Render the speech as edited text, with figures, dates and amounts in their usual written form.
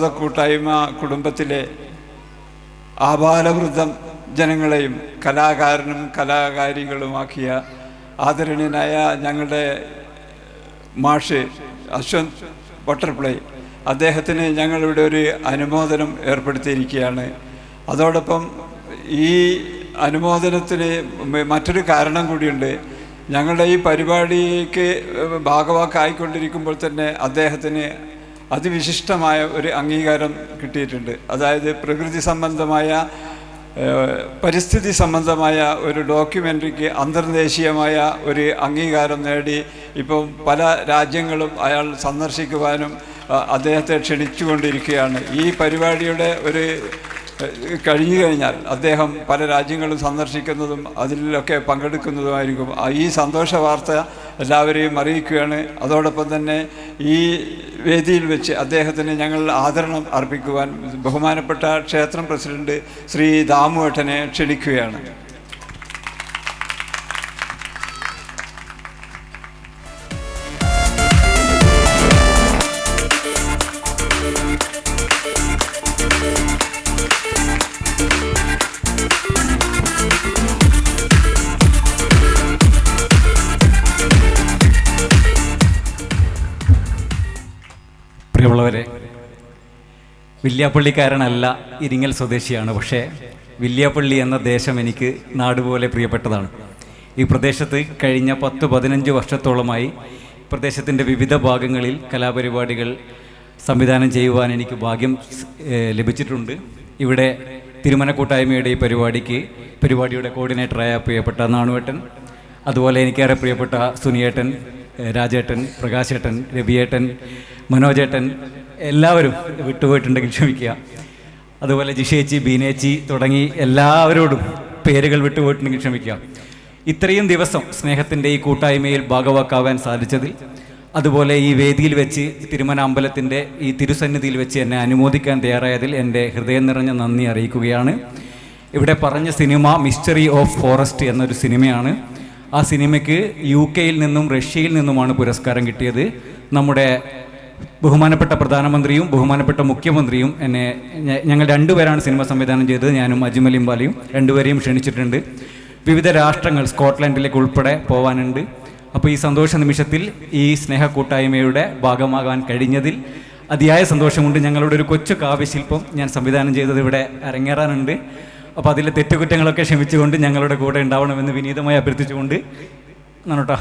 കൂട്ടായ്മ കുടുംബത്തിലെ ആബാലവൃദ്ധം ജനങ്ങളെയും കലാകാരനും കലാകാരികളുമാക്കിയ ആദരണീയനായ ഞങ്ങളുടെ മാഷ് അശ്വന്ത് ബട്ടർഫ്ലൈ അദ്ദേഹത്തിന് ഞങ്ങളിവിടെ ഒരു അനുമോദനം ഏർപ്പെടുത്തിയിരിക്കുകയാണ്. അതോടൊപ്പം ഈ അനുമോദനത്തിന് മറ്റൊരു കാരണം കൂടിയുണ്ട്. ഞങ്ങളുടെ ഈ പരിപാടിക്ക് ഭാഗവാക്കായിക്കൊണ്ടിരിക്കുമ്പോൾ തന്നെ അദ്ദേഹത്തിന് അതിവിശിഷ്ടമായ ഒരു അംഗീകാരം കിട്ടിയിട്ടുണ്ട്. അതായത് പ്രകൃതി സംബന്ധമായ പരിസ്ഥിതി സംബന്ധമായ ഒരു ഡോക്യുമെൻ്ററിക്ക് അന്തർദേശീയമായ ഒരു അംഗീകാരം നേടി ഇപ്പം പല രാജ്യങ്ങളും അയാൾ സന്ദർശിക്കുവാനും അദ്ദേഹത്തെ ക്ഷണിച്ചുകൊണ്ടിരിക്കുകയാണ്. ഈ പരിപാടിയുടെ ഒരു കഴിഞ്ഞു കഴിഞ്ഞാൽ അദ്ദേഹം പല രാജ്യങ്ങളും സന്ദർശിക്കുന്നതും അതിലൊക്കെ പങ്കെടുക്കുന്നതുമായിരിക്കും. ഈ സന്തോഷ വാർത്ത എല്ലാവരെയും അറിയിക്കുകയാണ്. അതോടൊപ്പം തന്നെ ഈ വേദിയിൽ വെച്ച് അദ്ദേഹത്തിന് ഞങ്ങൾ ആദരണം അർപ്പിക്കുവാൻ ബഹുമാനപ്പെട്ട ക്ഷേത്രം പ്രസിഡന്റ് ശ്രീ ദാമുവേട്ടനെ ക്ഷണിക്കുകയാണ്. പ്രിയമുള്ളവരെ, വില്യാപ്പള്ളിക്കാരനല്ല, ഇരിങ്ങൽ സ്വദേശിയാണ്. പക്ഷേ വില്യാപ്പള്ളി എന്ന ദേശം എനിക്ക് നാടുപോലെ പ്രിയപ്പെട്ടതാണ്. ഈ പ്രദേശത്ത് കഴിഞ്ഞ 10-15 വർഷത്തോളമായി പ്രദേശത്തിൻ്റെ വിവിധ ഭാഗങ്ങളിൽ കലാപരിപാടികൾ സംവിധാനം ചെയ്യുവാൻ എനിക്ക് ഭാഗ്യം ലഭിച്ചിട്ടുണ്ട്. ഇവിടെ തിരുമന കൂട്ടായ്മയുടെ ഈ പരിപാടിയുടെ കോർഡിനേറ്ററായ പ്രിയപ്പെട്ട നാണുവേട്ടൻ, അതുപോലെ എനിക്കേറെ പ്രിയപ്പെട്ട സുനിയേട്ടൻ, രാജേട്ടൻ, പ്രകാശേട്ടൻ, രവിയേട്ടൻ, മനോജേട്ടൻ, എല്ലാവരും വിട്ടുപോയിട്ടുണ്ടെങ്കിൽ ക്ഷമിക്കുക. അതുപോലെ ജിഷേച്ചി, ബീനേച്ചി തുടങ്ങി എല്ലാവരോടും പേരുകൾ വിട്ടുപോയിട്ടുണ്ടെങ്കിൽ ക്ഷമിക്കുക. ഇത്രയും ദിവസം സ്നേഹത്തിൻ്റെ ഈ കൂട്ടായ്മയിൽ ഭാഗവാക്കാവാൻ സാധിച്ചതിൽ, അതുപോലെ ഈ വേദിയിൽ വെച്ച് തിരുമന അമ്പലത്തിൻ്റെ ഈ തിരുസന്നിധിയിൽ വെച്ച് എന്നെ അനുമോദിക്കാൻ തയ്യാറായതിൽ എൻ്റെ ഹൃദയം നിറഞ്ഞ നന്ദി അറിയിക്കുകയാണ്. ഇവിടെ പറഞ്ഞ സിനിമ മിസ്റ്ററി ഓഫ് ഫോറസ്റ്റ് എന്നൊരു സിനിമയാണ്. ആ സിനിമയ്ക്ക് UK നിന്നും റഷ്യയിൽ നിന്നുമാണ് പുരസ്കാരം കിട്ടിയത്. നമ്മുടെ ബഹുമാനപ്പെട്ട പ്രധാനമന്ത്രിയും ബഹുമാനപ്പെട്ട മുഖ്യമന്ത്രിയും ഞങ്ങൾ രണ്ടുപേരാണ് സിനിമ സംവിധാനം ചെയ്തത്. ഞാനും അജ്മൽ ഇംബാലിയും രണ്ടുപേരെയും ക്ഷണിച്ചിട്ടുണ്ട്. വിവിധ രാഷ്ട്രങ്ങൾ, സ്കോട്ട്ലൻഡിലേക്ക് ഉൾപ്പെടെ പോകാനുണ്ട്. അപ്പോൾ ഈ സന്തോഷ നിമിഷത്തിൽ ഈ സ്നേഹ കൂട്ടായ്മയുടെ ഭാഗമാകാൻ കഴിഞ്ഞതിൽ അതിയായ സന്തോഷമുണ്ട്. ഞങ്ങളുടെ ഒരു കൊച്ചു കാവ്യശില്പം ഞാൻ സംവിധാനം ചെയ്തത് ഇവിടെ അരങ്ങേറാനുണ്ട്. അപ്പോൾ അതിലെ തെറ്റുകുറ്റങ്ങളൊക്കെ ക്ഷമിച്ചുകൊണ്ട് ഞങ്ങളുടെ കൂടെ ഉണ്ടാവണമെന്ന് വിനീതമായി അഭ്യർത്ഥിച്ചുകൊണ്ട് നന്നോട്ടാ.